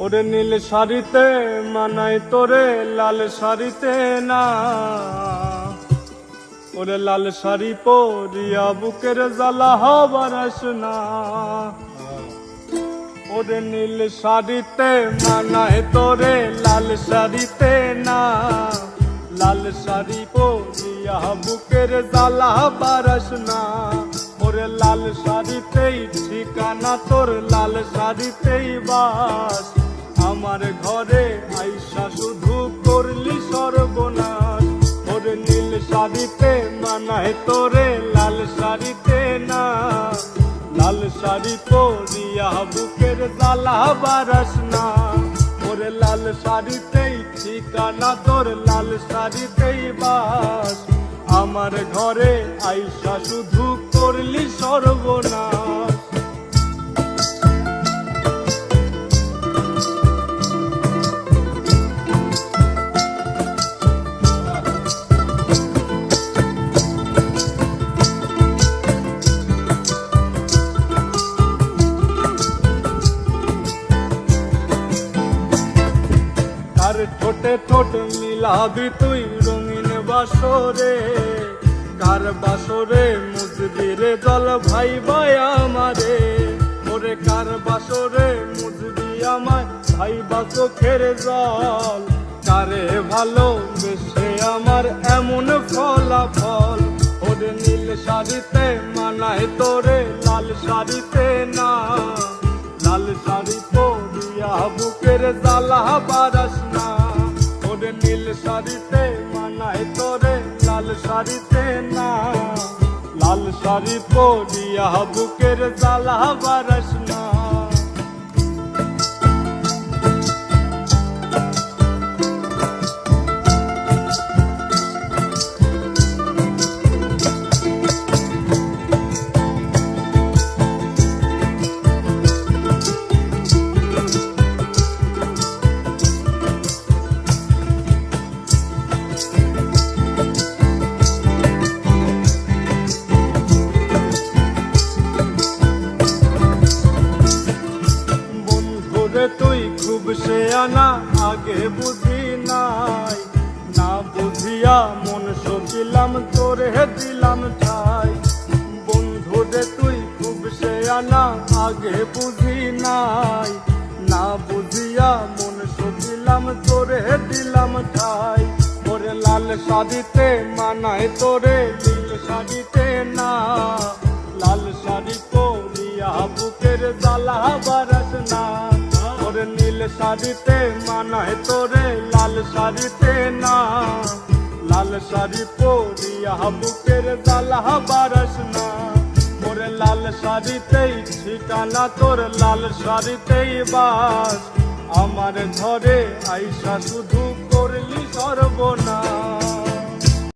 ওরে নীল শাড়িতে মানায় তোরে লাল শাড়িতে না, ওরে লাল শাড়ি পরিয়া বুকের জ্বালা হবার আসনা। ওরে নীল শাড়িতে মানায় তোরে লাল শাড়িতে না, লাল শাড়ি পরিয়া বুকের জ্বালা হবার আসনা। ওরে লাল শাড়িতেই ঠিকানা তোর, লাল শাড়িতেই বাস, আমার ঘরে আইসা শুধু করলি সর্বনাশ। ওরে নীল শাড়িতে মানায় তোরে লাল শাড়িতে না, লাল শাড়ি পরিয়া বুকের জ্বালা বারাস না। ওরে লাল শাড়িতেই ঠিকানা তোর, লাল শাড়িতেই বাস, আমার ঘরে আইসা শুধু করলি সর্বনাশ। কার ঠোঁটে ঠোঁট মিলাবি তুই রঙিন বাসরে, কার বাসরে মুজবি রে জল ভাই ভাই আমারে। ওরে কার বাসরে মুজবি আমায় ভাই বা চোখের জল, কারে ভালোবেসে আমার এমন ফলাফল। ওরে নীল শাড়িতে মানায় তোরে লাল শাড়িতে না, লাল শাড়ি পরিয়া বুকের জ্বালা বারাস না। ওরে নীল শাড়িতে মানায় তোরে লাল শাড়িতে না, লাল শাড়ি পরিয়া বুকের জ্বালা বারাস না। তুই খুব সে আনা আগে বুঝি নাই, না বুঝিয়া মন সকিলাম তোরে দিলাম ঠাই। বন্ধু রে তুই খুব সে আনা আগে বুঝি নাই, না বুঝিয়া মন সকিলাম তোরে দিলাম ঠাই। ওরে লাল শাড়িতে মানায় তোরে নীল শাড়িতে না, লাল শাড়ি পরিয়া বুকের জ্বালা বারাস না। ওরে নীল শাড়িতে মানায় তোরে লাল শাড়িতে না, লাল শাড়ি পরিয়া বুকের জ্বালা বারাস না। ওরে লাল শাড়িতেই ঠিকানা তোর, লাল শাড়িতেই বাস, আমার ঘরে আইসা শুধু করলি সর্বনাশ।